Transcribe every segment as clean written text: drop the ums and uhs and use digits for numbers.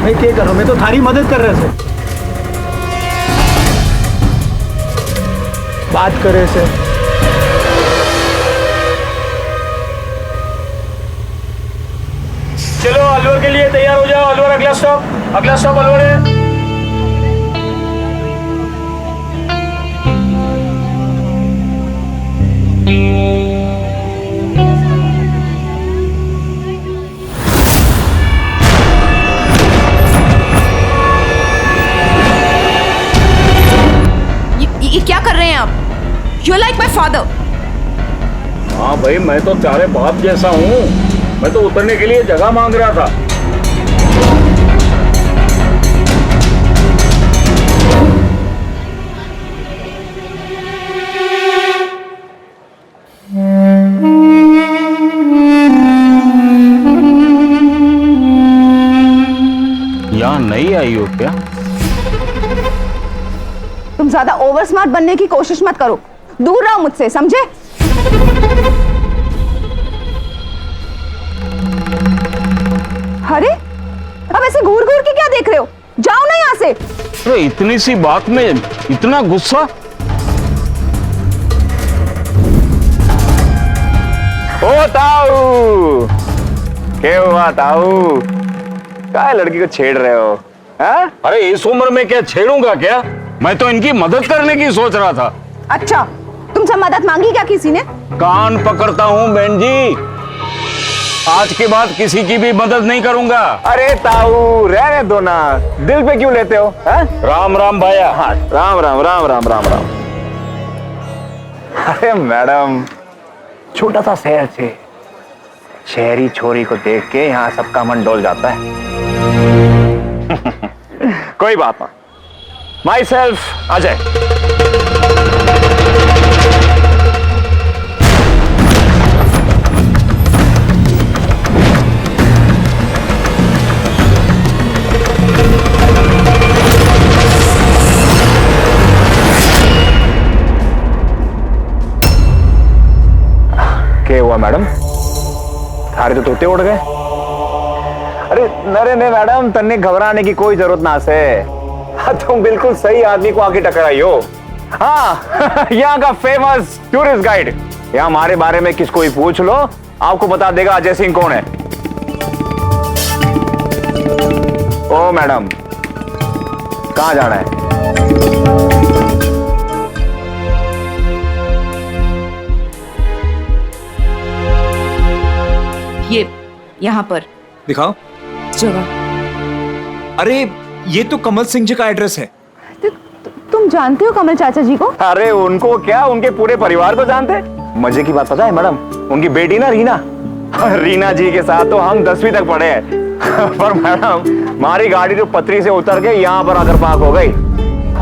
मैं क्या करूं, मैं तो थारी मदद कर रहे थे। बात करे से चलो अलवर के लिए तैयार हो जाओ। अलवर अगला स्टॉप अलवर है। ये क्या कर रहे हैं आप? You like my father. हाँ भाई, मैं तो तुम्हारे बाप जैसा हूँ। मैं तो उतरने के लिए जगह मांग रहा था। यहाँ नहीं आई हो क्या? तुम ज्यादा ओवर स्मार्ट बनने की कोशिश मत करो। दूर रहो मुझसे, समझे? अरे अब ऐसे घूर घूर के क्या देख रहे हो? जाओ ना यहाँ से। अरे इतनी सी बात में इतना गुस्सा? ओ ताऊ, क्या हुआ ताऊ? क्या लड़की को छेड़ रहे हो? हा? अरे इस उम्र में क्या छेड़ूंगा क्या? मैं तो इनकी मदद करने की सोच रहा था। अच्छा, तुमसे मदद मांगी क्या किसी ने? कान पकड़ता हूँ बहन जी, आज के बाद किसी की भी मदद नहीं करूंगा। अरे ताऊ रहने दो ना, दिल पे क्यों लेते हो? हा? राम राम भाया। हाँ, राम राम राम राम राम राम। अरे मैडम, छोटा सा शहर से शहरी छोरी को देख के यहाँ सबका मन डोल जाता है। कोई बात ना। My self Ajay. क्या हुआ मैडम? थारे तो तोते उड़ गए। अरे नरे ने मैडम, तन्ने घबराने की कोई जरूरत ना से। हाँ, तुम बिल्कुल सही आदमी को आके टकराई हो। हाँ यहाँ का फेमस टूरिस्ट गाइड। यहाँ हमारे बारे में किसको ही पूछ लो, आपको बता देगा अजय सिंह कौन है। ओ मैडम, कहाँ जाना है? ये यहाँ पर दिखाओ जगह। अरे ये तो कमल सिंह जी का एड्रेस है। तुम जानते हो कमल चाचा जी को? अरे उनको क्या, उनके पूरे परिवार को जानते हैं। मजे की बात पता है मैडम, उनकी बेटी ना रीना, रीना जी के साथ तो हम 10वीं तक पढ़े हैं। पर मैडम, हमारी गाड़ी तो पटरी से उतर के यहाँ पर आकर पार्क हो गई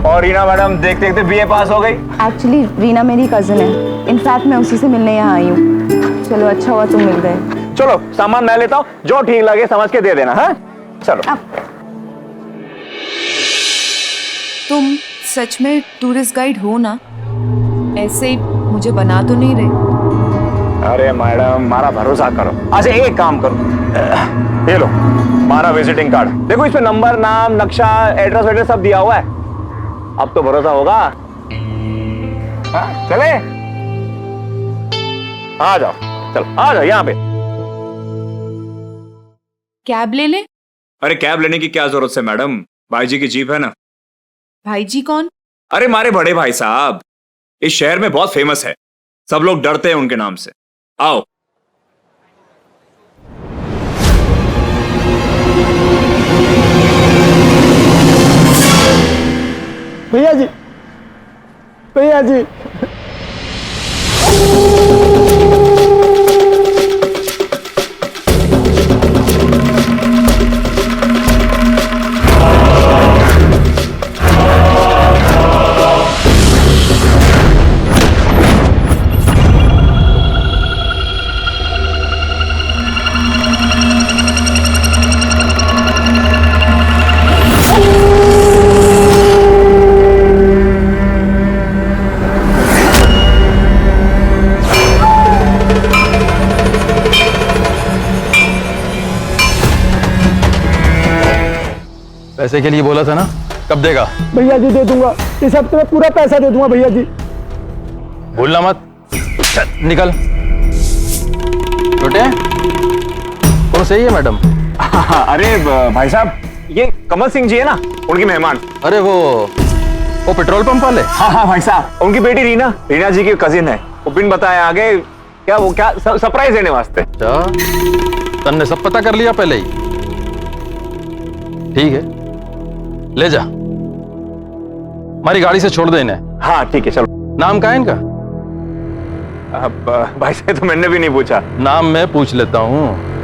और रीना मैडम देखते देखते बीए पास हो गई। एक्चुअली रीना मेरी कजिन है। इनफैक्ट मैं उसी से मिलने यहाँ आई हूँ। चलो अच्छा हुआ तुम मिल गए। चलो सामान मैं लेता हूँ, जो ठीक लगे समझ के दे देना। है चलो। तुम सच में टूरिस्ट गाइड हो ना? ऐसे ही मुझे बना तो नहीं रहे? अरे मैडम, हमारा भरोसा करो। अच्छा एक काम करो, ये लो हमारा विजिटिंग कार्ड। देखो इसमें नंबर, नाम, नक्शा, एड्रेस वेड्रेस सब दिया हुआ है। अब तो भरोसा होगा। हाँ, चले आ जाओ, चलो आ जाओ यहाँ पे। कैब ले ले। अरे कैब लेने की क्या जरूरत है मैडम, भाई जी की जीप है ना। भाई जी कौन? अरे हमारे बड़े भाई साहब, इस शहर में बहुत फेमस है, सब लोग डरते हैं उनके नाम से। आओ। भैया जी, भैया जी। पैसे के लिए बोला था ना, कब देगा? भैया जी दे दूंगा, इस हफ्ते में पूरा पैसा दे दूंगा भैया जी। भूलना मत। चल, निकल। छोटे कौन सही है मैडम? अरे भाई साहब, ये कमल सिंह जी है ना, उनकी मेहमान। अरे वो पेट्रोल पंप वाले? हाँ भाई साहब, उनकी बेटी रीना, रीना जी की कजिन है। वो बिन बताए आगे क्या सरप्राइज देने वास्ते। अच्छा, तन्ने सब पता कर लिया पहले ही? ठीक है, ले जा, हमारी गाड़ी से छोड़ दे इन्हें। हाँ ठीक है, चलो। नाम क्या है इनका? भाई साहब तो मैंने भी नहीं पूछा। नाम मैं पूछ लेता हूँ।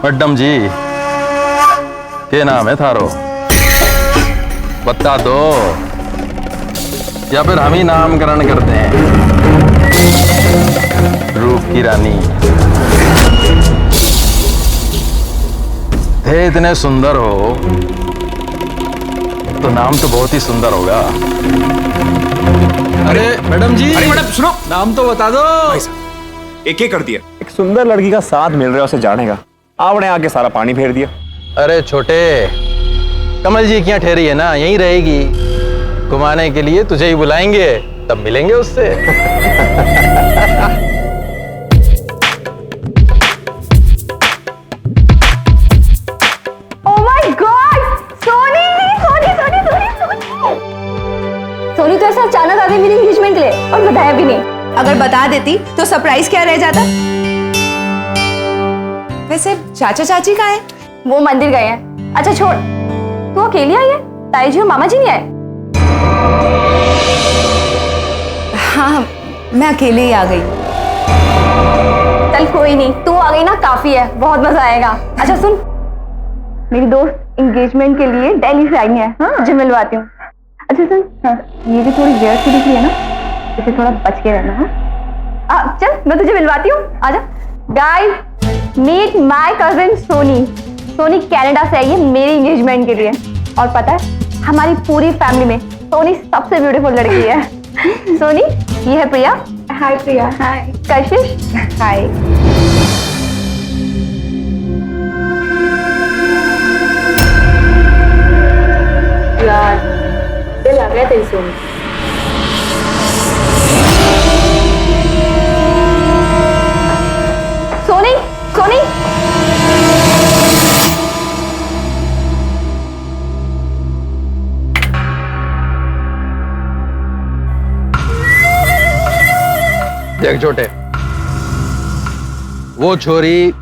मैडम जी, क्या नाम है थारो? बता दो, या फिर हम ही नामकरण करते हैं? रूप की रानी थे, इतने सुंदर हो तो नाम तो बहुत ही सुंदर होगा। अरे मैडम जी, अरे मैडम सुनो, नाम तो बता दो। भाई साहब एक कर दिया। एक सुंदर लड़की का साथ मिल रहा है, उसे जाने का, आपने आके सारा पानी फेर दिया। अरे छोटे, कमल जी क्या ठहरी है ना, यहीं रहेगी। घुमाने के लिए तुझे ही बुलाएंगे, तब मिलेंगे उससे। Oh my God! सोनी तो ऐसा अचानक आ गई मेरी एंगेजमेंट के लिए और बताया भी नहीं। अगर बता देती तो सरप्राइज क्या रह जाता। वैसे चाचा चाची कहाँ है? वो मंदिर गए हैं। अच्छा छोड़, तू अकेली आई है? ताई जी और मामा जी नहीं आए? हाँ, मैं अकेले ही आ गई। चल कोई नहीं, तू आ गई ना काफी है, बहुत मजा आएगा। अच्छा सुन, मेरी दोस्त एंगेजमेंट के लिए दिल्ली से आई है, हाँ तुझे मिलवाती हूँ। अच्छा सुन, हाँ, ये भी थोड़ी देर से दिख रही है ना, इसे थोड़ा बच के रहना। हाँ चल, मैं तुझे मिलवाती हूँ, आजा। Guys, meet my cousin Sony. Sony Canada से आई है मेरी एंगेजमेंट के लिए, और पता है हमारी पूरी फैमिली में सोनी सबसे ब्यूटीफुल लड़की है। सोनी, ये है प्रिया। हाय प्रिया। हाय कशिश। हाय। यार दिल आ गया तेरी सोनी। सोनी, सोनी, देख छोटे, वो छोरी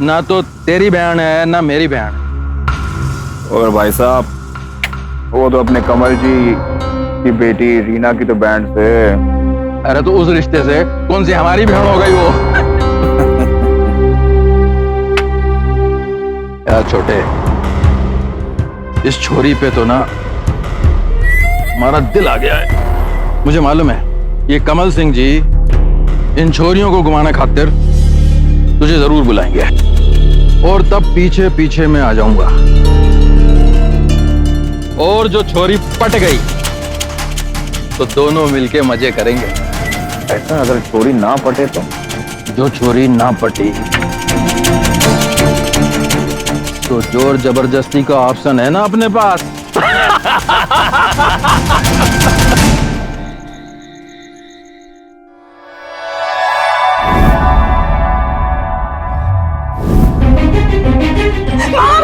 ना तो तेरी बहन है ना मेरी बहन है। और भाई साहब, वो तो अपने कमल जी की बेटी रीना की तो बैंड से। अरे तो उस रिश्ते से कौन सी हमारी बहन हो गई वो? यार छोटे, इस छोरी पे तो ना हमारा दिल आ गया है। मुझे मालूम है ये कमल सिंह जी इन छोरियों को घुमाने खातिर तुझे जरूर बुलाएंगे, और तब पीछे पीछे मैं आ जाऊंगा, और जो छोरी पट गई तो दोनों मिलके मजे करेंगे। ऐसा अगर छोरी ना पटे तो? जो छोरी ना पटी तो जोर जबरदस्ती का ऑप्शन है ना अपने पास।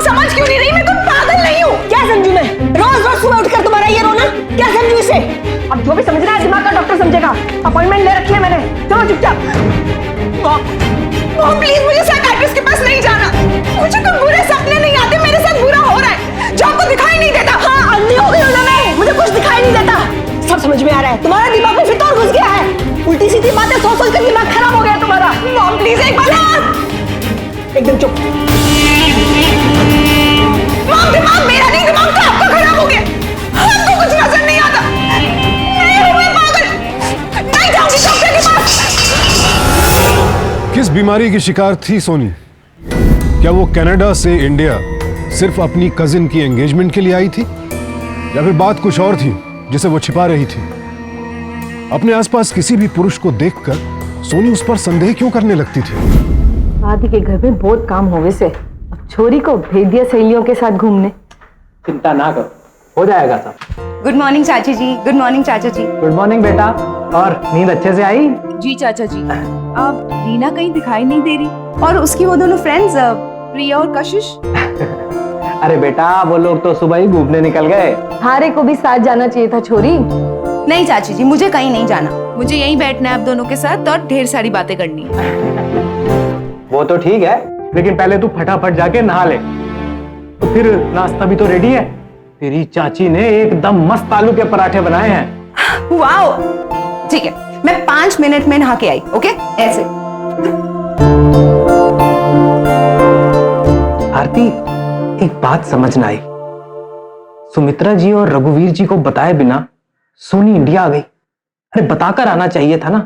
समझ क्यों नहीं रही? मैं कोई पागल नहीं हूँ। क्या समझू मैं? रोज रोज सुबह उठकर तुम्हारा ये रोना, क्या समझू इसे? अब जो भी समझना है दिमाग का डॉक्टर समझेगा। अपॉइंटमेंट ले रखी है मैंने, चलो चुपचाप। प्लीज मुझे साइकियाट्रिस्ट के पास नहीं जाना। मुझे कोई बुरे सपने नहीं आते, मेरे साथ बुरा हो रहा है जो आपको दिखाई नहीं देता। हाँ अंधी हो गई हूँ ना मैं, मुझे कुछ दिखाई नहीं देता। सब समझ में आ रहा है, तुम्हारा दिमाग में फिर घुस गया है। उल्टी सीधी बातें सोच सोच कर दिमाग खराब हो गया तुम्हारा। मॉम प्लीज एक बार एकदम चुप। मॉम, दिमाग मेरा नहीं, दिमाग तो आपका खराब हो गया। आपको कुछ नजर नहीं आता। नहीं हूँ मैं पागल, नहीं जाऊंगी डॉक्टर के पास। किस बीमारी की शिकार थी सोनी? क्या वो कनाडा से इंडिया सिर्फ अपनी कजिन की एंगेजमेंट के लिए आई थी, या फिर बात कुछ और थी जिसे वो छिपा रही थी? अपने आसपास किसी भी पुरुष को देखकर सोनी उस पर संदेह क्यों करने लगती थी? आदि के घर में बहुत काम होवे से अब छोरी को भेज दिया सहेलियों के साथ घूमने। चिंता ना करो, हो जाएगा सब। गुड मॉर्निंग चाची जी। गुड मॉर्निंग चाचा जी। गुड मॉर्निंग बेटा। और नींद अच्छे से आई? जी चाचा जी। अब रीना कहीं दिखाई नहीं दे रही और उसकी वो दोनों फ्रेंड्स प्रिया और कशिश। अरे बेटा वो लोग तो सुबह ही घूमने निकल गए। हारे को भी साथ जाना चाहिए था छोरी। नहीं चाची जी, मुझे कहीं नहीं जाना। मुझे यहीं बैठना है आप दोनों के साथ और ढेर सारी बातें करनी है। वो तो ठीक है, लेकिन पहले तू फटाफट जाके नहा ले। तो फिर नाश्ता भी तो रेडी है। तेरी चाची ने एकदम मस्त आलू के पराठे बनाए हैं। वाओ, ठीक है, मैं 5 मिनट में नहा के आई। ओके, ऐसे। आरती, एक बात समझ ना आई। सुमित्रा जी और रघुवीर जी को बताए बिना सोनी इंडिया आ गई। अरे बताकर आना चाहिए था ना।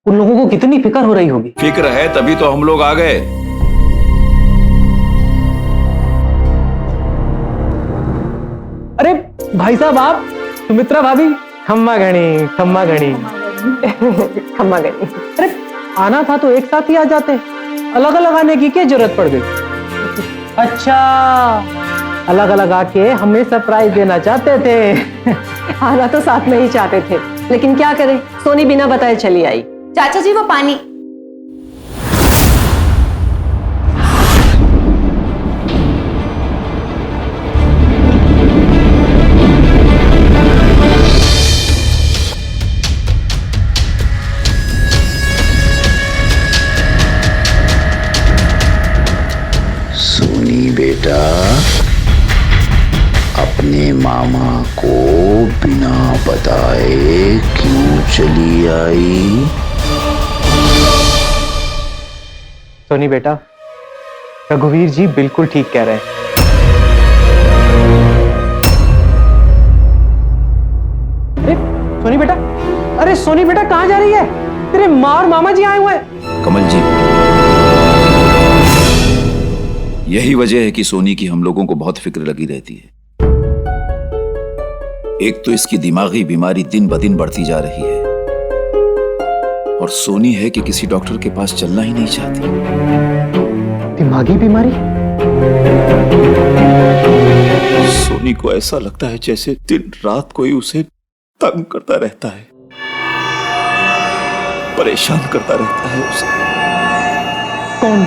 उन लोगों को कितनी फिक्र हो रही होगी। फिक्र है तभी तो हम लोग आ गए। अरे भाई साहब, आप सुमित्रा भाभी, खम्मा घड़ी खम्मा घड़ी। खम्मा गई। अरे आना था तो एक साथ ही आ जाते, अलग अलग आने की क्या जरूरत पड़ गई? अच्छा, अलग अलग आके हमें सरप्राइज देना चाहते थे। आना तो साथ में ही चाहते थे, लेकिन क्या करें, सोनी बिना बताए चली आई। चाचा जी वो पानी। सोनी बेटा, अपने मामा को बिना बताए क्यों चली आई? सोनी बेटा, रघुवीर जी बिल्कुल ठीक कह रहे हैं। अरे सोनी बेटा, अरे सोनी बेटा कहाँ जा रही है? तेरे माँ और मामा जी आए हुए हैं। कमल जी, यही वजह है कि सोनी की हम लोगों को बहुत फिक्र लगी रहती है। एक तो इसकी दिमागी बीमारी दिन ब दिन बढ़ती जा रही है और सोनी है कि किसी डॉक्टर के पास चलना ही नहीं चाहती। दिमागी बीमारी? सोनी को ऐसा लगता है जैसे दिन रात कोई उसे तंग करता रहता है, परेशान करता रहता है उसे। कौन?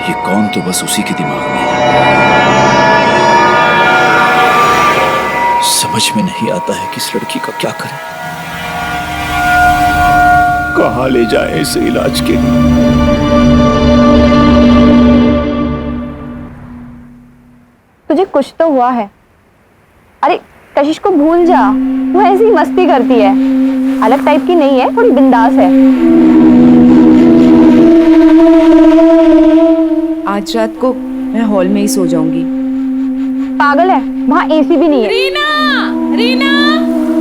ये कौन तो बस उसी के दिमाग में है। समझ में नहीं आता है कि इस लड़की का क्या करें, कहां ले जाएं इसे इलाज के लिए। तुझे कुछ तो हुआ है। अरे कशिश को भूल जा, वो ऐसी मस्ती करती है, अलग टाइप की नहीं है, थोड़ी बिंदास है। आज रात को मैं हॉल में ही सो जाऊंगी। पागल है, वहाँ एसी भी नहीं है। रीना, रीना,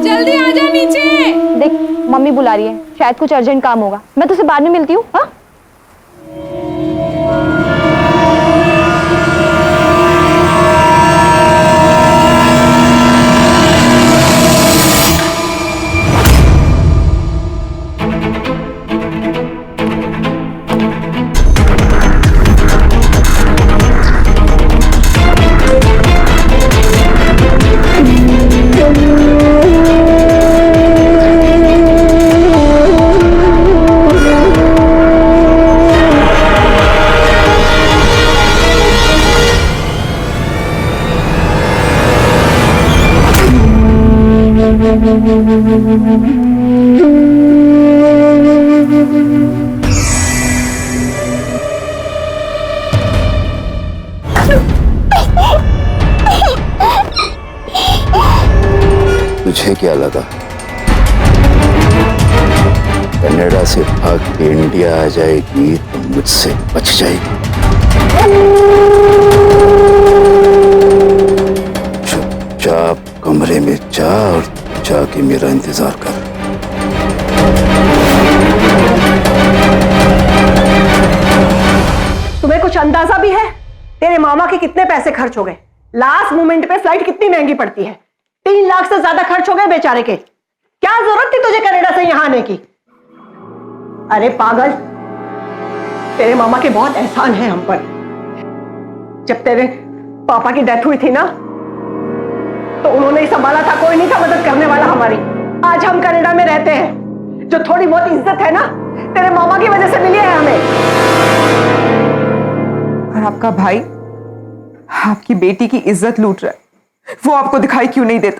जल्दी आ जा नीचे। देख मम्मी बुला रही है, शायद कुछ अर्जेंट काम होगा। मैं तुझसे बाद में मिलती हूँ। हाँ तुझे क्या लगा कनाडा से भाग के इंडिया आ जाएगी तो मुझसे बच जाएगी? चुपचाप कमरे में जा और जाके मेरा इंतजार कर। तुम्हें कुछ अंदाजा भी है तेरे मामा के कितने पैसे खर्च हो गए? लास्ट मोमेंट पे फ्लाइट कितनी महंगी पड़ती है। 3 लाख से ज्यादा खर्च हो गए बेचारे के। क्या जरूरत थी तुझे कनाडा से यहाँ आने की? अरे पागल, तेरे मामा के बहुत एहसान है हम पर। जब तेरे पापा की डेथ हुई थी ना, तो उन्होंने ही संभाला था, कोई नहीं था मदद करने वाला हमारी। आज हम कनाडा में रहते हैं, जो थोड़ी बहुत इज्जत है ना, तेरे मामा की वजह से मिली है हमें। और आपका भाई आपकी बेटी की इज्जत लूट रहा है, वो आपको दिखाई क्यों नहीं देता?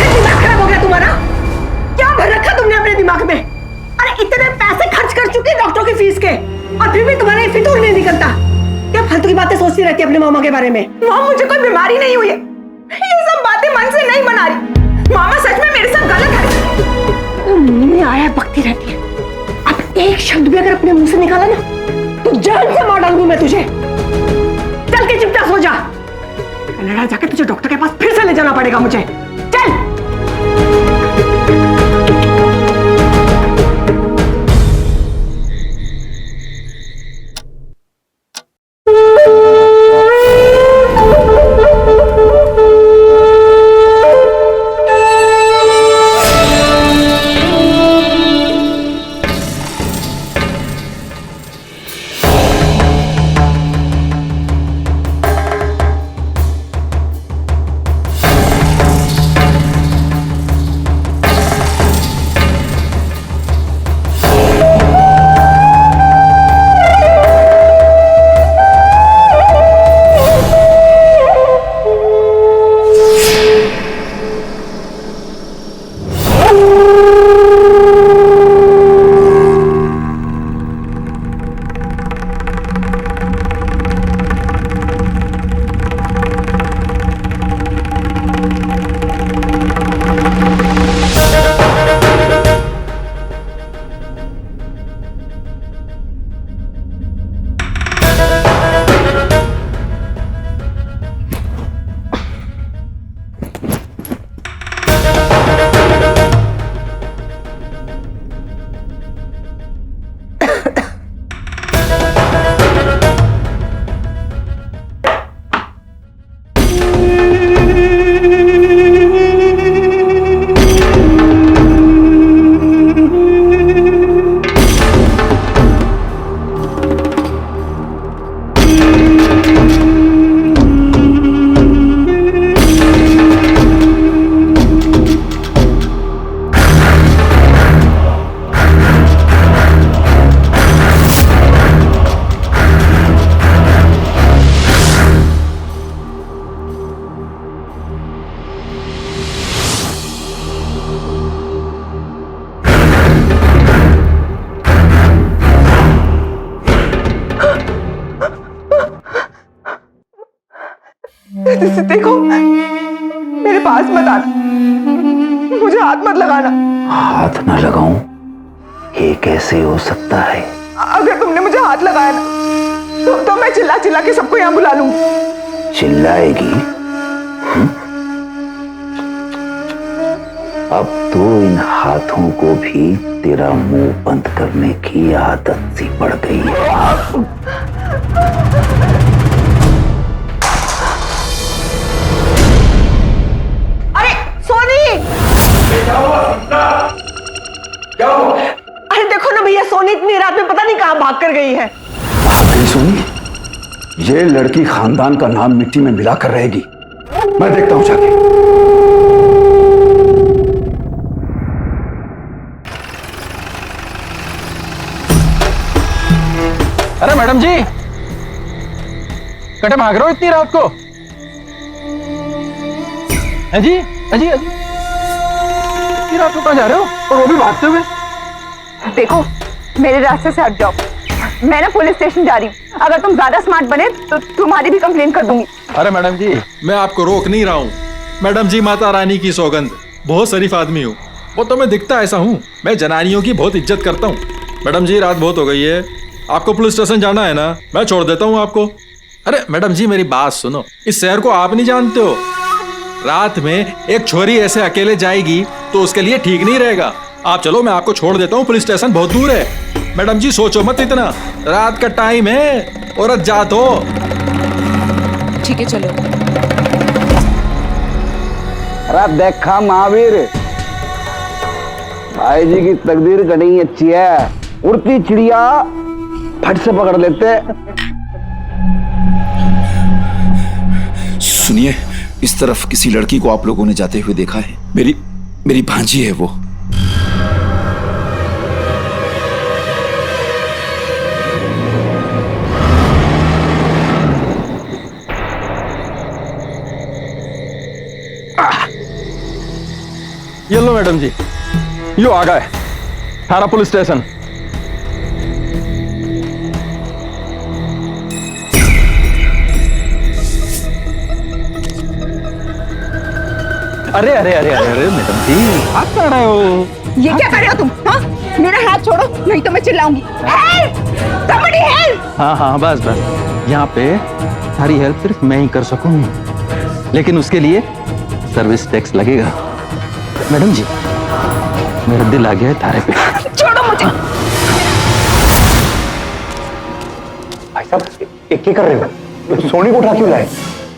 दिमाग खराब हो गया तुम्हारा? क्या भर रखा तुमने अपने दिमाग में? अरे इतने पैसे खर्च कर चुके डॉक्टरों की फीस के, और फिर भी तुम्हारा फितूर नहीं निकलता। क्या फालतू की बातें सोचती रहती है अपने मामा के बारे में? मामा, मुझे कोई बीमारी नहीं हुई है, ये सब बातें मन से नहीं बना रही। मामा सच में मेरे साथ गलत है। मुंह में आया बकती रहती है। अब एक शब्द भी अगर अपने मुंह से निकाला ना, तो जान से मार डालूंगी मैं तुझे। चल के चुपचाप सो जा। कनाडा जाकर तुझे डॉक्टर के पास फिर से ले जाना पड़ेगा मुझे। चल। देखो, मेरे पास मत आना, मुझे हाथ मत लगाना। हाथ ना लगाऊं? ये कैसे हो सकता है? अगर तुमने मुझे हाथ लगाया ना, तो मैं चिल्ला चिल्ला के सबको यहाँ बुला लूंगी। चिल्लाएगी? अब तो इन हाथों को भी तेरा मुंह बंद करने की आदत सी पड़ गई है। अरे देखो ना भैया, सोनी इतनी रात में पता नहीं कहां भाग कर गई है। भाग गई सोनी? ये लड़की खानदान का नाम मिट्टी में मिला कर रहेगी। मैं देखता हूं जाके। अरे मैडम जी, कटे भाग रहे हो इतनी रात को? है जी, अजी अजी, इतनी रात को कहां जा रहे हो, और वो भी भागते हुए? देखो, मेरे रास्ते से हट जाओ। मैं ना पुलिस स्टेशन जा रही हूँ। अगर तुम ज्यादा स्मार्ट बने तो तुम्हारी भी कंप्लेन कर दूंगी। अरे मैडम जी, मैं आपको रोक नहीं रहा हूँ। मैडम जी, माता रानी की सौगंध, बहुत शरीफ आदमी हूँ। वो तो मैं दिखता ऐसा हूँ, मैं जनानियों की बहुत इज्जत करता हूँ। मैडम जी, रात बहुत हो गई है, आपको पुलिस स्टेशन जाना है ना, मैं छोड़ देता हूँ आपको। अरे मैडम जी, मेरी बात सुनो, इस शहर को आप नहीं जानते हो। रात में एक छोरी ऐसे अकेले जाएगी तो उसके लिए ठीक नहीं रहेगा। आप चलो, मैं आपको छोड़ देता हूँ, पुलिस स्टेशन बहुत दूर है। मैडम जी सोचो मत इतना, रात का टाइम है, औरत जात हो। ठीक है चलो। अरे देखा महावीर, भाई जी की तकदीर कहीं अच्छी है, उड़ती चिड़िया फट से पकड़ लेते। सुनिए, इस तरफ किसी लड़की को आप लोगों ने जाते हुए देखा है? मेरी भांजी है वो। ये लो मैडम जी, यो आ गए थाना पुलिस स्टेशन। अरे अरे अरे अरे अरे मैडम जी, आप कहाँ रहे हो? ये क्या कर रहे हो तुम? हाँ? मेरा हाथ छोड़ो, नहीं तो मैं चिल्लाऊंगी। Help! Somebody help! हाँ हाँ बस बस, यहाँ पे सारी हेल्प सिर्फ मैं ही कर सकूंगी, लेकिन उसके लिए सर्विस टैक्स लगेगा। मैडम जी, मेरा दिल आ गया है थारे पे। छोड़ो मुझे। भाई साहब, ये क्या कर रहे हो? सोनी को उठा क्यों लाए?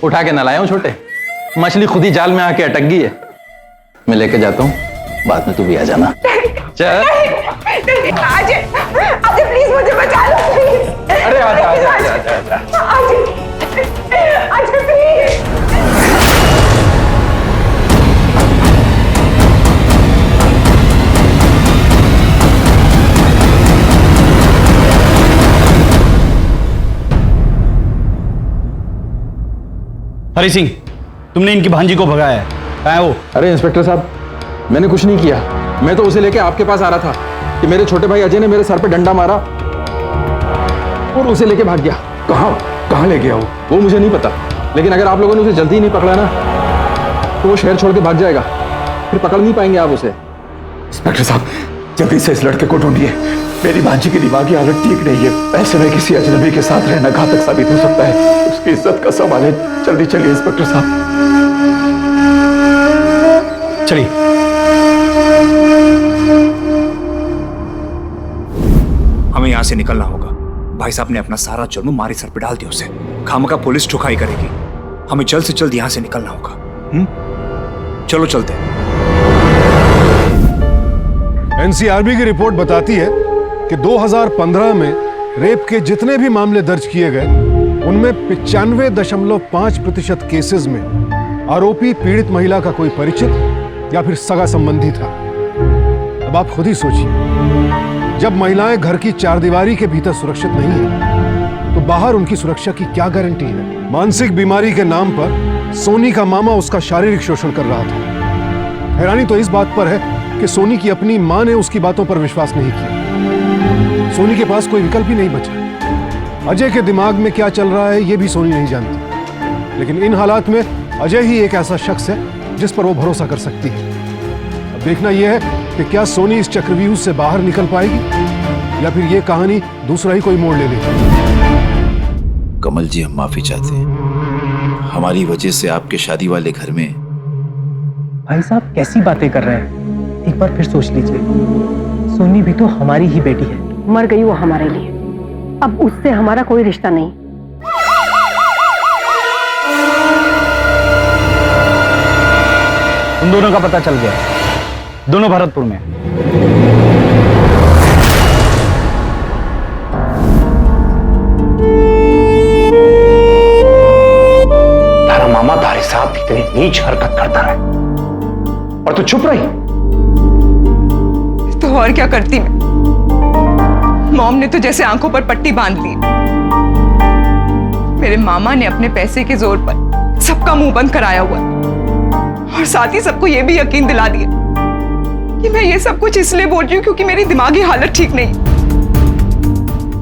उठा के ना लाया हूँ छोटे, मछली खुद ही जाल में आके अटक गई है। मैं लेके जाता हूँ, बाद में तू भी आ जाना। चल। आज प्लीज मुझे बचा लो प्लीज। अरे आजा आजा आजा आजा। आज प्लीज। हरी सिंह, तुमने इनकी भांजी को भगाया है, कहाँ है वो? अरे इंस्पेक्टर साहब, मैंने कुछ नहीं किया, मैं तो उसे लेके आपके पास आ रहा था कि मेरे छोटे भाई अजय ने मेरे सर पे डंडा मारा और उसे लेके भाग गया। कहाँ ले गया वो मुझे नहीं पता, लेकिन अगर आप लोगों ने उसे जल्दी नहीं पकड़ा ना तो वो शहर छोड़ के भाग जाएगा, फिर पकड़ नहीं पाएंगे आप उसे। इंस्पेक्टर साहब, जल्दी से इस लड़के को ढूंढिए, मेरी भांजी की दिमागी हालत ठीक नहीं है, ऐसे में किसी अजनबी के साथ रहना घातक साबित हो सकता है, उसकी इज्जत का सवाल है। जल्दी चलिए इंस्पेक्टर साहब। चलिए। हमें यहां से निकलना होगा। भाई साहब ने अपना सारा जुर्म हमारे सर पे डाल दिया, उसे खामखा पुलिस ठुकाई करेगी। हमें जल्द से जल्द यहां से निकलना होगा। चलो चलते हैं। एनसीआरबी की रिपोर्ट बताती है कि 2015 में रेप के जितने भी मामले दर्ज किए गए उनमें 95.5% केसेस में आरोपी पीड़ित महिला का कोई परिचित या फिर सगा संबंधी था। अब आप खुद ही सोचिए, जब महिलाएं घर की चारदीवारी के भीतर सुरक्षित नहीं है तो बाहर उनकी सुरक्षा की क्या गारंटी है? मानसिक बीमारी के नाम पर सोनी का मामा उसका शारीरिक शोषण कर रहा था। हैरानी तो इस बात पर है कि सोनी की अपनी मां ने उसकी बातों पर विश्वास नहीं किया। सोनी के पास कोई विकल्प ही नहीं बचा। अजय के दिमाग में क्या चल रहा है ये भी सोनी नहीं जानती, लेकिन इन हालात में अजय ही एक ऐसा शख्स है जिस पर वो भरोसा कर सकती है। अब देखना यह है कि क्या सोनी इस चक्रव्यूह से बाहर निकल पाएगी या फिर यह कहानी दूसरा ही कोई मोड़ ले लेगी। कमल जी, हम माफी चाहते हैं, हमारी वजह से आपके शादी वाले घर में। भाई साहब कैसी बातें कर रहे हैं, एक बार फिर सोच लीजिए, सोनी भी तो हमारी ही बेटी है। मर गई वो हमारे लिए, अब उससे हमारा कोई रिश्ता नहीं। उन दोनों का पता चल गया, दोनों भरतपुर में। तारा मामा तारे साथ इतनी नीच हरकत करता रहे और तू चुप रही। तो और क्या करती मैं? मॉम ने तो जैसे आंखों पर पट्टी बांध ली। मेरे मामा ने अपने पैसे के जोर पर सबका मुंह बंद कराया हुआ और साथ ही सबको यह भी यकीन दिला दिया कि मैं ये सब कुछ इसलिए बोल रही हूँ क्योंकि मेरी दिमागी हालत ठीक नहीं।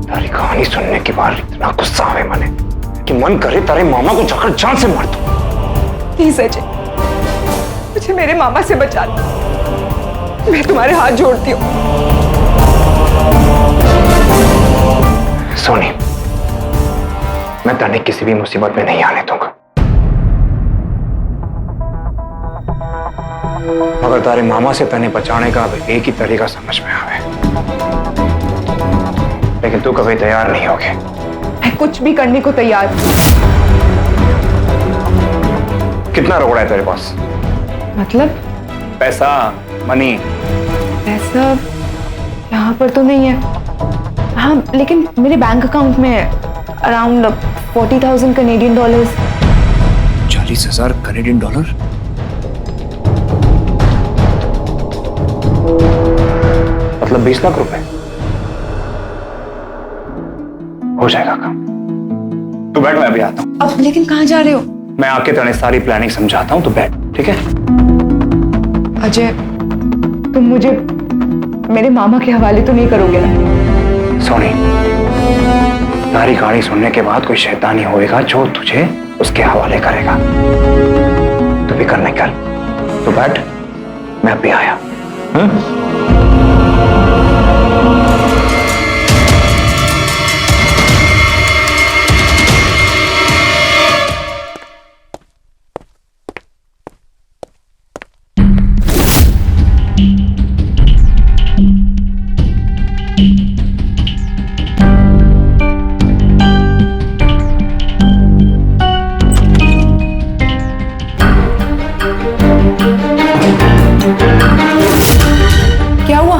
तारी कहानी सुनने के बाद इतना गुस्सा आवे मने कि मन करे तारे मामा को जाकर जान से मार दूं। प्लीज अजय, मुझे मेरे मामा से बचा लो, मैं तुम्हारे हाथ जोड़ती हूँ। सोनी, मैं तने किसी भी मुसीबत में नहीं आने दूंगा, मगर तारे मामा से तने बचाने का अब एक ही तरीका समझ में आवे। लेकिन तू कभी तैयार नहीं होगी। मैं कुछ भी करने को तैयार हूं। कितना रोकड़ा है तेरे पास? मतलब पैसा, मनी? पैसा यहाँ पर तो नहीं है। हाँ, लेकिन मेरे बैंक अकाउंट में है around 40,000 Canadian dollars. 40,000 Canadian dollar? मतलब 20 लाख रुपए। हो जाएगा काम। तू बैठ, मैं अभी आता हूं। अब लेकिन कहाँ जा रहे हो? मैं आके तेरे सारी प्लानिंग समझाता हूं, तो बैठ, ठीक है? अजय, तुम मुझे मेरे मामा के हवाले तो नहीं करोगे ना? सोनी, सारी कहानी सुनने के बाद कोई शैतानी होएगा जो तुझे उसके हवाले करेगा। तू भी कर निकल। तो बैठ, मैं अभी आया। क्या हुआ?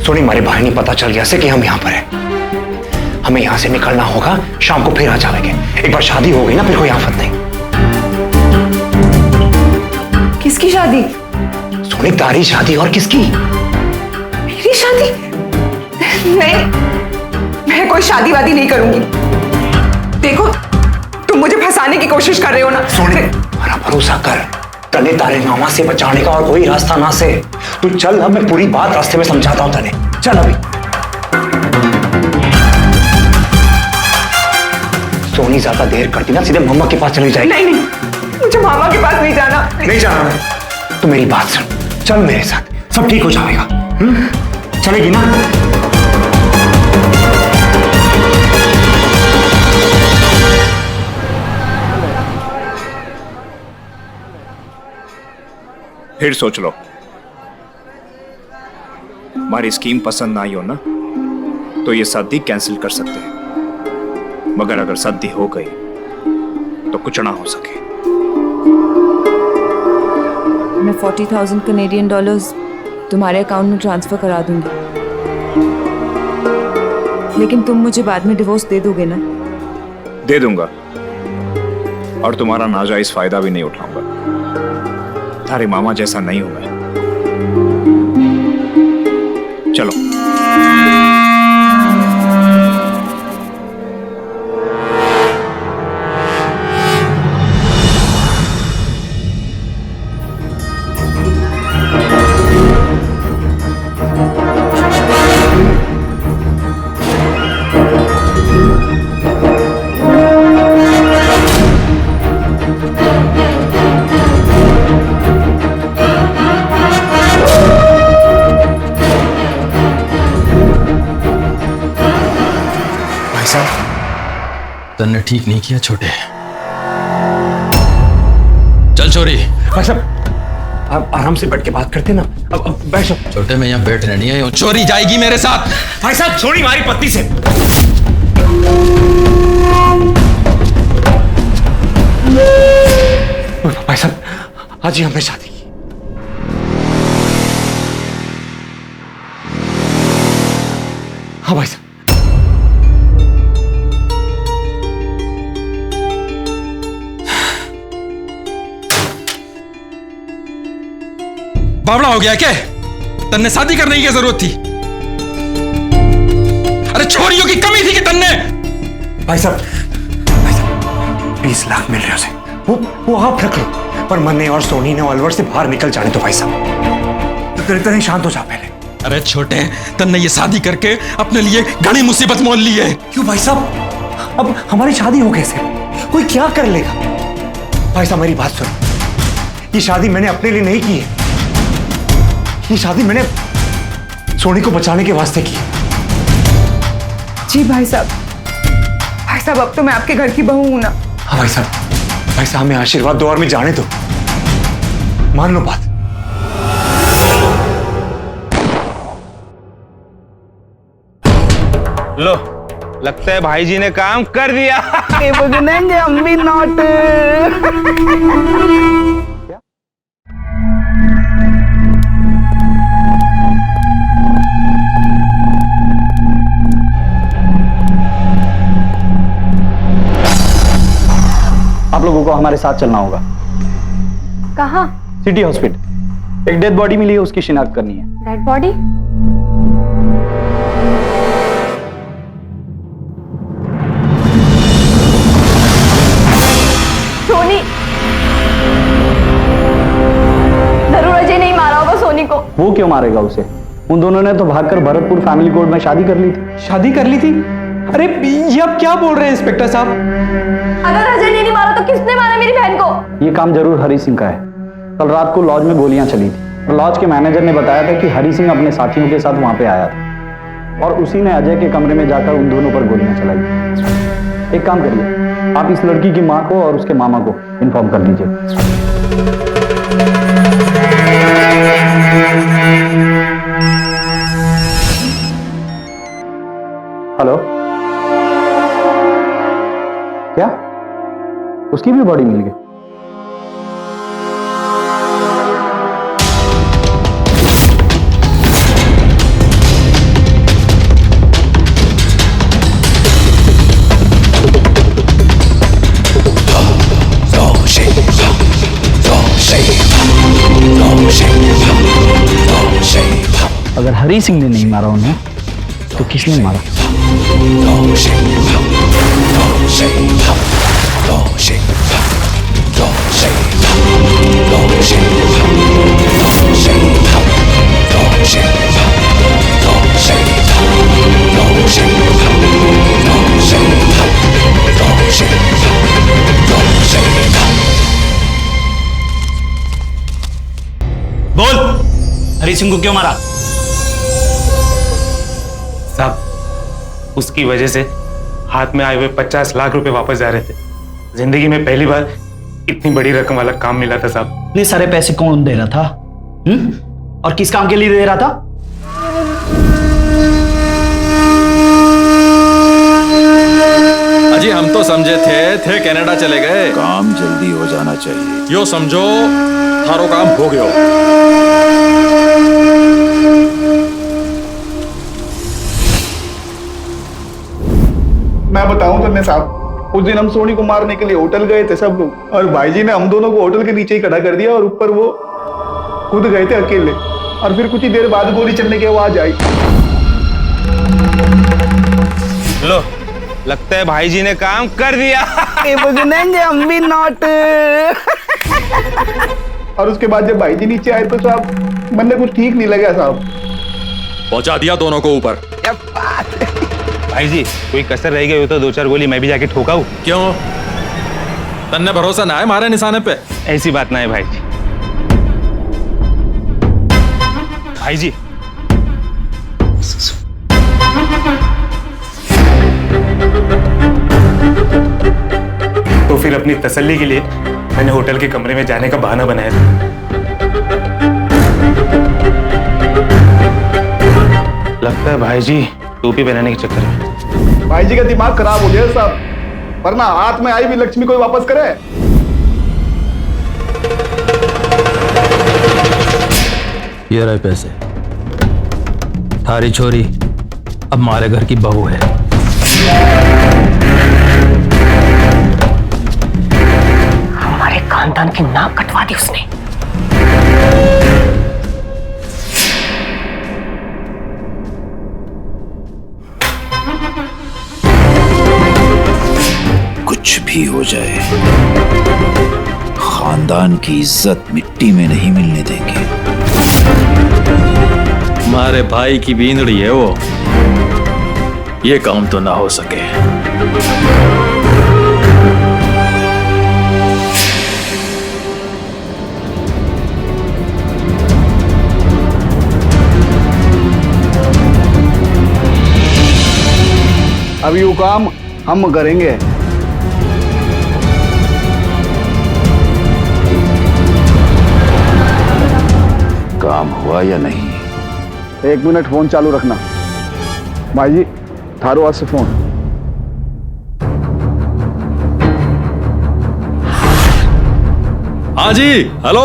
सोनी, हमारे भाई ने पता चल गया से कि हम यहाँ पर हैं। हमें यहाँ से निकलना होगा, शाम को फिर आ जाएंगे। एक बार शादी हो गई ना, फिर कोई आफत नहीं। किसकी शादी? सोनी, तारी शादी। और किसकी? मेरी शादी? नहीं, मैं कोई शादी वादी नहीं करूंगी। देखो, तुम मुझे फंसाने की कोशिश कर रहे हो ना। सोनी, हमारा भरोसा कर। तने तारे मामा से बचाने का और कोई रास्ता ना से। तू चल, अब मैं पूरी बात रास्ते में समझाता हूं तने। चल अभी। सोनी, ज्यादा देर करती ना, सीधे मम्मा के पास चली जाएगी। नहीं नहीं, मुझे मामा के पास नहीं जाना। नहीं जाना मैं। तू मेरी बात सुन, चल मेरे साथ, सब ठीक हो जाएगा। चलेगी ना? फिर सोच लो। हमारी स्कीम पसंद ना आई हो ना, तो ये शादी कैंसिल कर सकते हैं। मगर अगर शादी हो गई तो कुछ ना हो सके। मैं 40,000 कैनेडियन डॉलर्स तुम्हारे अकाउंट में ट्रांसफर करा दूंगी, लेकिन तुम मुझे बाद में डिवोर्स दे दोगे ना? दे दूंगा, और तुम्हारा नाजायज फायदा भी नहीं उठाऊंगा। तारे मामा जैसा नहीं हूं मैं। चलो। तन्ने ठीक नहीं किया छोटे। चल छोरी। भाई साहब, आप आराम से बैठ के बात करते ना। अब बैठो। छोटे, मैं यहाँ बैठने नहीं आया हूँ। चोरी जाएगी मेरे साथ। भाई साहब, छोड़ी हमारी पत्नी से। भाई साहब, आज ही हमने शादी की। हाँ भाई साहब। बावड़ा हो गया क्या? तन्ने शादी करने की क्या जरूरत थी? अरे छोरियों की कमी थी कि तन्ने? भाई साहब, 20 लाख मिल रहे उसे। वो आप रख लो, पर मन्ने और सोनी ने अलवर से बाहर निकल जाने तो भाई साहब। तो शांत हो जा पहले। अरे छोटे, तन्ने ये शादी करके अपने लिए घनी मुसीबत मोल ली है। क्यों भाई साहब? अब हमारी शादी हो कैसे? कोई क्या कर लेगा? भाई साहब, मेरी बात सुनो। ये शादी मैंने अपने लिए नहीं की है। ये शादी मैंने सोनी को बचाने के वास्ते की। जी भाई साहब। भाई साहब, अब तो मैं आपके घर की बहू हूं ना। हाँ भाई साहब, भाई साहब, हमें आशीर्वाद दो और मैं जाने दो। मान लो बात। लो, लगता है भाई जी ने काम कर दिया। हम भी नोट। आप लोगों को हमारे साथ चलना होगा। कहाँ? City hospital. एक डेड बॉडी मिली है, उसकी शिनाख्त करनी है। Dead body? सोनी, जरूर अजय नहीं मारा होगा सोनी को। वो क्यों मारेगा उसे? उन दोनों ने तो भागकर भरतपुर फैमिली कोर्ट में शादी कर ली थी। शादी कर ली थी? अरे ये आप क्या बोल रहे हैं इंस्पेक्टर साहब? अगर अजय ने नहीं मारा तो किसने मारा मेरी बहन को? ये काम जरूर हरी सिंह का है। कल रात को लॉज में गोलियां चली थी और लॉज के मैनेजर ने बताया था कि हरी सिंह अपने साथियों के साथ वहां पे आया था और उसी ने अजय के कमरे में जाकर उन दोनों पर गोलियां चलाई। एक काम करिए, आप इस लड़की की माँ को और उसके मामा को इन्फॉर्म कर दीजिए। हेलो, क्या उसकी भी बॉडी मिल गई? अगर हरी सिंह ने नहीं मारा उन्हें तो किसने मारा? बोल, हरी सिंह को क्यों मारा? साहब, उसकी वजह से हाथ में आए हुए 50 लाख रुपए वापस जा रहे थे। जिंदगी में पहली बार इतनी बड़ी रकम वाला काम मिला था साहब। इतने सारे पैसे कौन दे रहा था? और किस काम के लिए दे रहा था? अजी हम तो समझे थे कनाडा चले गए। काम जल्दी हो जाना चाहिए। यो समझो थारो काम हो गयो। मैं बताऊं तन्ने साहब, उस दिन हम सोनी को मारने के लिए होटल गए थे सब लोग, और भाई जी ने हम दोनों को होटल के नीचे ही खड़ा कर दिया और ऊपर वो खुद गए थे अकेले, और फिर कुछ ही देर बाद गोली चलने की आवाज आई। लो, लगता है भाई जी ने काम कर दिया। हम भी नोट। और उसके बाद जब भाई जी नीचे आए तो साहब मन में कुछ ठीक नहीं लगा साहब। पहुंचा दिया दोनों को ऊपर। भाई जी, कोई कसर रह गई हो तो 2-4 गोली मैं भी जाके ठोकाऊं? क्यों? तन्ने भरोसा ना है हमारे निशाने पे? ऐसी बात ना है भाई जी। भाई जी, तो फिर अपनी तसल्ली के लिए मैंने होटल के कमरे में जाने का बहाना बनाया था। लगता है भाई जी टोपी पहनाने के चक्कर में भाई जी का दिमाग खराब हो गया साहब, वरना हाथ में आई भी लक्ष्मी कोई वापस करे। ये रहे पैसे। थारी छोरी अब हमारे घर की बहू है। हमारे खानदान की नाक कटवा दी उसने। कुछ भी हो जाए, खानदान की इज्जत मिट्टी में नहीं मिलने देंगे। हमारे भाई की बींदड़ी है वो, ये काम तो ना हो सके। अभी वो काम हम करेंगे। काम हुआ या नहीं? 1 मिनट फोन चालू रखना। भाई जी थारू आज से फोन। हाँ जी, हेलो।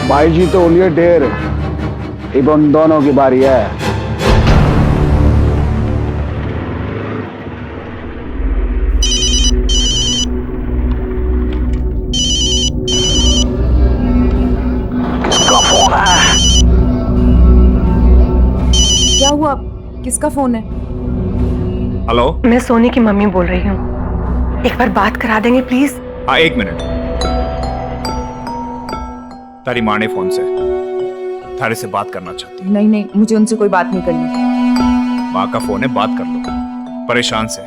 भाई जी तो उलिए ढेर, अब उन दोनों की बारी है। क्या हुआ? किसका फोन है? हेलो, मैं सोनी की मम्मी बोल रही हूँ, एक बार बात करा देंगे प्लीज? हाँ 1 मिनट। तारी माँ ने फोन से थारे से बात करना चाहती। नहीं नहीं, मुझे उनसे कोई बात नहीं करनी। माँ का फोन है, बात कर लो। परेशान से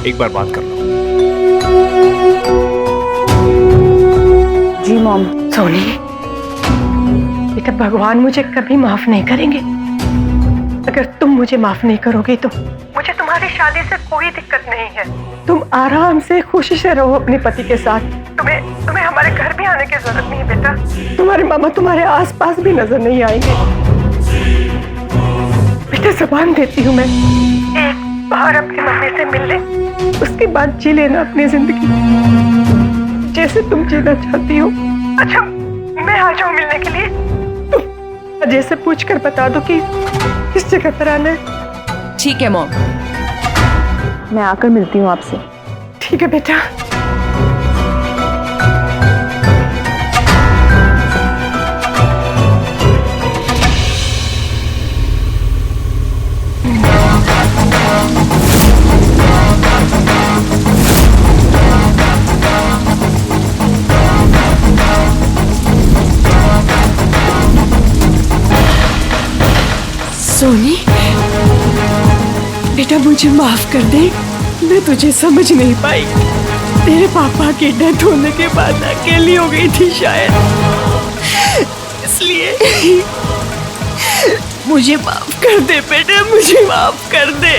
एक बार बात कर लो। जी मॉम। सोनी बेटा, भगवान मुझे कभी माफ नहीं करेंगे। अगर तुम मुझे माफ नहीं करोगे तो मुझे तुम्हारी शादी से कोई दिक्कत नहीं है। तुम आराम से खुशी से रहो अपने पति के साथ। तुम्हें हमारे घर भी आने की जरूरत नहीं है बेटा। तुम्हारे मामा तुम्हारे आसपास भी नजर नहीं आएंगे। बेटा जबान देती हूँ मैं, एक बार अपनी मम्मी से मिल ले, उसके बाद जी लेना अपनी जिंदगी जैसे तुम जीना चाहती हो। अच्छा मैं आ जाऊँ मिलने के लिए? तुम अजय से पूछ कर बता दो कि किस जगह पर आना है। ठीक है मॉम, मैं आकर मिलती हूँ आपसे। ठीक है बेटा। सोनी बेटा, मुझे माफ कर दे, मैं तुझे समझ नहीं पाई। तेरे पापा की डेथ होने के बाद अकेली हो गई थी शायद, इसलिए मुझे माफ कर दे बेटा, मुझे माफ कर दे।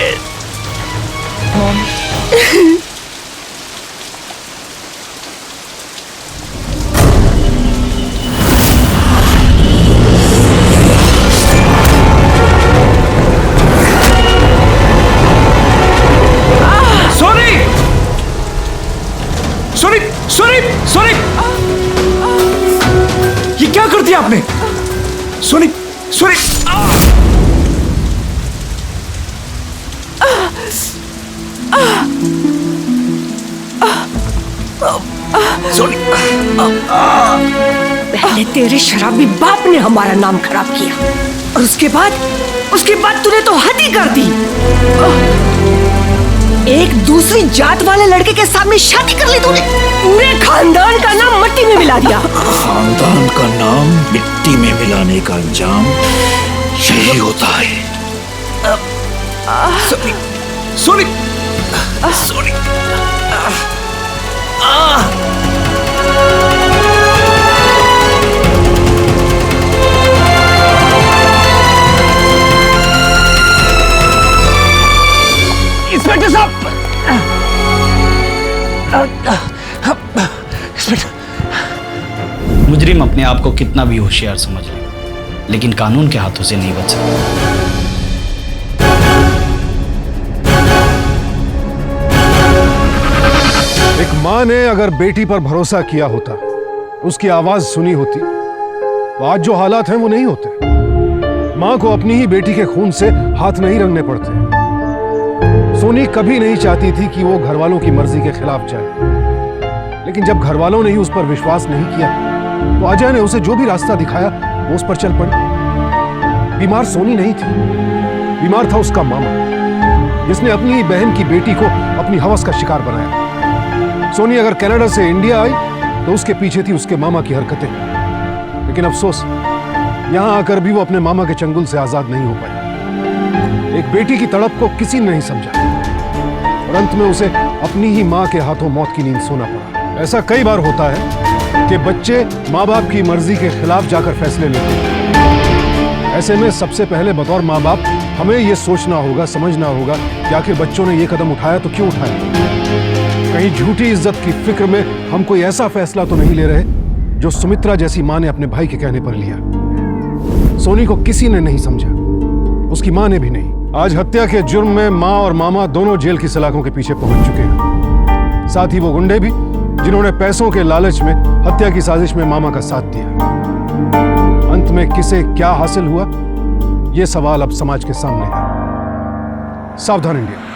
सोनी, ये क्या कर दिया आपने? सोनी, सोनी, सोनी, पहले तेरे शराबी बाप ने हमारा नाम खराब किया और उसके बाद तूने तो हद ही कर दी। एक दूसरी जात वाले लड़के के सामने शादी कर ली तूने। पूरे खानदान का नाम मिट्टी में मिला दिया। खानदान का नाम मिट्टी में मिलाने का अंजाम यही होता है। सोनी, सोनी, सोनी, इंस्पेक्टर साहब, मुजरिम अपने आप को कितना भी होशियार समझ ले, लेकिन कानून के हाथों से नहीं बच सकता। एक माँ ने अगर बेटी पर भरोसा किया होता, उसकी आवाज सुनी होती, तो आज जो हालात हैं वो नहीं होते। माँ को अपनी ही बेटी के खून से हाथ नहीं रंगने पड़ते। सोनी कभी नहीं चाहती थी कि वो घर वालों की मर्जी के खिलाफ जाए, लेकिन जब घर वालों ने ही उस पर विश्वास नहीं किया तो अजय ने उसे जो भी रास्ता दिखाया वो उस पर चल पड़ी। बीमार सोनी नहीं थी, बीमार था उसका मामा, जिसने अपनी ही बहन की बेटी को अपनी हवस का शिकार बनाया। सोनी अगर कनाडा से इंडिया आई तो उसके पीछे थी उसके मामा की हरकतें, लेकिन अफसोस यहां आकर भी वो अपने मामा के चंगुल से आजाद नहीं हो पाई। एक बेटी की तड़प को किसी ने नहीं समझा और अंत में उसे अपनी ही माँ के हाथों मौत की नींद सोना पड़ा। ऐसा कई बार होता है कि बच्चे माँ बाप की मर्जी के खिलाफ जाकर फैसले लेते हैं। ऐसे में सबसे पहले बतौर माँ बाप हमें यह सोचना होगा, समझना होगा कि आखिर बच्चों ने यह कदम उठाया तो क्यों उठाया। कहीं झूठी इज्जत की फिक्र में हम कोई ऐसा फैसला तो नहीं ले रहे जो सुमित्रा जैसी मां ने अपने भाई के कहने पर लिया। सोनी को किसी ने नहीं समझा, उसकी मां ने भी नहीं। आज हत्या के जुर्म में मां और मामा दोनों जेल की सलाखों के पीछे पहुंच चुके हैं, साथ ही वो गुंडे भी जिन्होंने पैसों के लालच में हत्या की साजिश में मामा का साथ दिया। अंत में किसे क्या हासिल हुआ, यह सवाल अब समाज के सामने है। सावधान इंडिया।